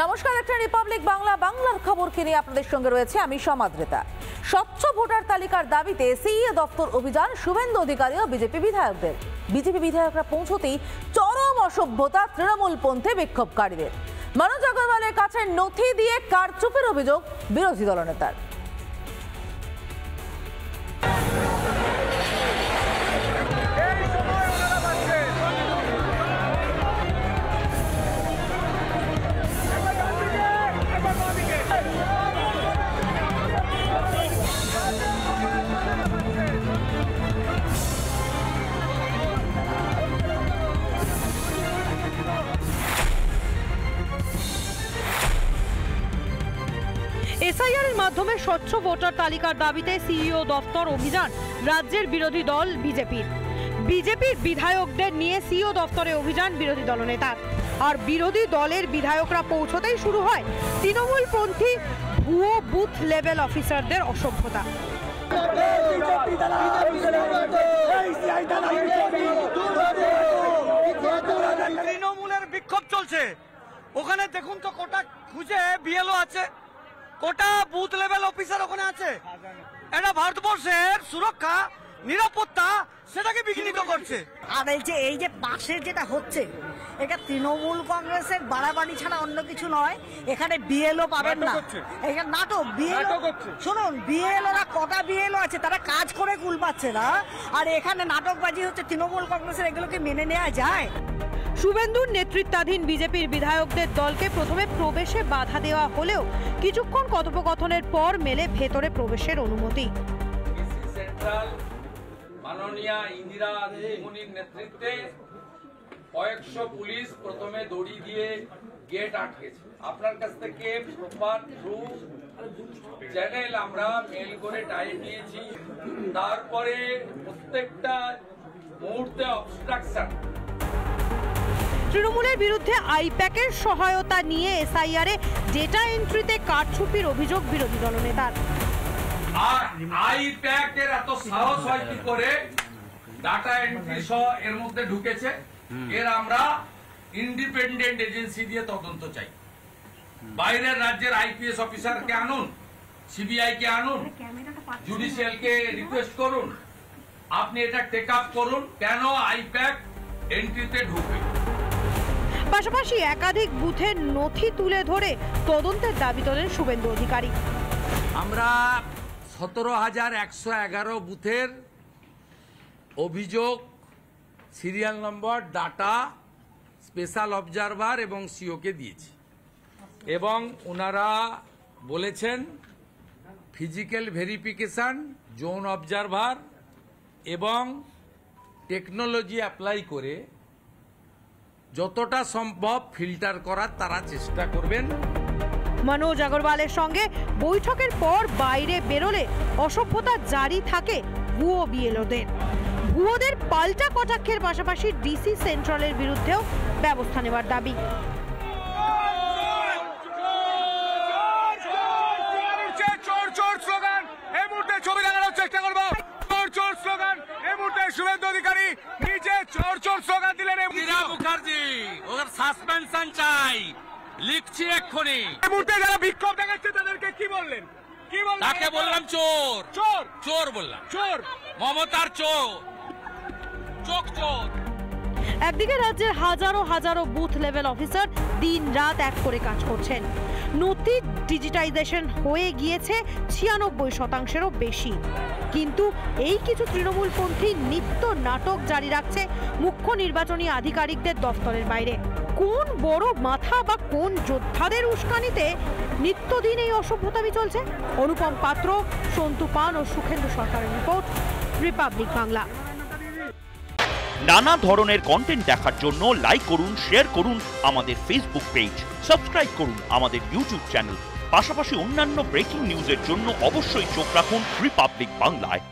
নমস্কার, একটা রিপাবলিক বাংলা বাংলার খবরকে নিয়ে আপনাদের সঙ্গে রয়েছে আমি সমাদ্রিতা। স্বচ্ছ ভোটার তালিকার দাবিতে সিইএ দপ্তর অভিযান, শুভেন্দু অধিকারী ও বিজেপি বিধায়কদের। বিজেপি বিধায়করা পৌঁছতেই চরম অসভ্যতা তৃণমূলপন্থী বিক্ষোভকারীদের। মনোজ আগরওয়ালের কাছে নথি দিয়ে কারচুপির অভিযোগ বিরোধী দলনেতার। এসআইআর এর মাধ্যমে স্বচ্ছ ভোটার তালিকার দাবিতে সিইও দপ্তর অভিযান, রাজ্যের বিরোধী দল বিজেপির বিধায়কদের নিয়ে সিইও দপ্তরে অভিযান বিরোধী দলনেতার। আর বিরোধী দলের বিধায়করা পৌঁছতেই শুরু হয় তৃণমূলপন্থী ভুয়ো বুথ লেভেল অফিসারদের অসভ্যতা। তৃণমূলের বিক্ষোভ চলছে, ওখানে দেখুন তো কোটা খুঁজে বিএলও আছে, কোটা বুথ লেভেল অফিসার ওখানে আছে। এটা ভারতবর্ষের সুরক্ষা নিরাপত্তা সেটাকে বিঘ্নিত করছে। আর এই যে পাশের যেটা হচ্ছে, এটা তৃণমূল কংগ্রেসের বাড়াবাড়ি ছাড়া অন্য কিছু নয়। এখানে বিএলও পাবেন না, এখানে নাটক। বিএলও শুনুন, বিএলওরা কটা বিএলও আছে, তারা কাজ করে কুল পাচ্ছে না, আর এখানে নাটকবাজি হচ্ছে তৃণমূল কংগ্রেসের। এগুলোকে মেনে নেওয়া যায়? শুভেন্দুর নেতৃত্বাধীন বিজেপির বিধায়কদের দলকে প্রথমে প্রবেশে বাধা দেওয়া হলেও কিছুক্ষণ কথোপকথনের পর মেলে ভেতরে প্রবেশের অনুমতি। সেন্ট্রাল মাননীয়া ইন্দিরা দেবমনির নেতৃত্বে কয়েকশো পুলিশ প্রথমে দড়ি দিয়ে গেট আটকেছে। আপনার কাছ থেকে প্রপার থ্রু চ্যানেল আমরা মেল করে টাইম নিয়েছি, তারপরে প্রত্যেকটা মুহূর্তে অবস্ট্রাকশন। তৃণমূলের বিরুদ্ধে আইপ্যাকের সহায়তা নিয়ে এসআইআরে ডেটা এন্ট্রিতে কারচুপির অভিযোগ বিরোধী দলনেতার। আর আইপ্যাকের এত সাহস হয় কি করে ডাটা এন্ট্রি সহ এর মধ্যে ঢুকেছে? এর আমরা ইন্ডিপেন্ডেন্ট এজেন্সি দিয়ে তদন্ত চাই। বাইরের রাজ্যের আইপিএস অফিসারকে আনুন, সিবিআই কে আনুন, জুডিশিয়ালকে রিকোয়েস্ট করুন, আপনি এটা টেক আপ করুন, কেন আইপ্যাক এন্ট্রিতে ঢুকবে। পাশাপাশি একাধিক বুথের নথি তুলে ধরে তদন্তের দাবি তোলেন শুভেন্দু অধিকারী। আমরা 17,111 বুথের অভিযোগ, serial number, data special observer এবং সিওকে দিয়েছি, এবং ওনারা বলেছেন ফিজিক্যাল ভেরিফিকেশন, জোন অবজারভার এবং টেকনোলজি অ্যাপ্লাই করে যতটা সম্ভব ফিল্টার করার তারা চেষ্টা করবেন। মনোজ আগরওয়ালের সঙ্গে বৈঠকের পর বাইরে বেরোলে অসভ্যতা জারি থাকে ভুয়ো বিএলওদের। ভুয়োদের পাল্টা কটাক্ষের পাশাপাশি ডিসি সেন্ট্রালের বিরুদ্ধেও ব্যবস্থা নেওয়ার দাবি। শুভেন্দু অধিকারী নিজে চোর চোর স্লোগান দিলেন। মুখার্জি ওদের সাসপেনশন চাই, লিখছি এক্ষুনি। এই মুহূর্তে যারা বিক্ষোভ দেখাচ্ছে তাদেরকে কি বললেন? তাকে বললাম চোর, চোর চোর বললাম, চোর মমতার চোর, চোখ চোর। একদিকে রাজ্যের হাজারো হাজারো বুথ লেভেল অফিসার দিন রাত এক করে কাজ করছেন। নথি ডিজিটাইজেশন হয়ে গিয়েছে 96%-এরও বেশি। কিন্তু এই কিছু তৃণমূলপন্থী নিত্য নাটক জারি রাখছে মুখ্য নির্বাচনী আধিকারিকদের দফতরের বাইরে। কোন বড় মাথা বা কোন যোদ্ধাদের উস্কানিতে নিত্যদিন এই অসভ্যতামি চলছে? অনুপম পাত্র, সন্তু পান ও সুখেন্দু সরকারের রিপোর্ট, রিপাবলিক বাংলা। নানা ধরনের কন্টেন্ট দেখার জন্য লাইক করুন, শেয়ার করুন আমাদের ফেসবুক পেজ, সাবস্ক্রাইব করুন আমাদের ইউটিউব চ্যানেল। পাশাপাশি অন্যান্য ব্রেকিং নিউজের জন্য অবশ্যই চোখ রাখুন রিপাবলিক বাংলায়।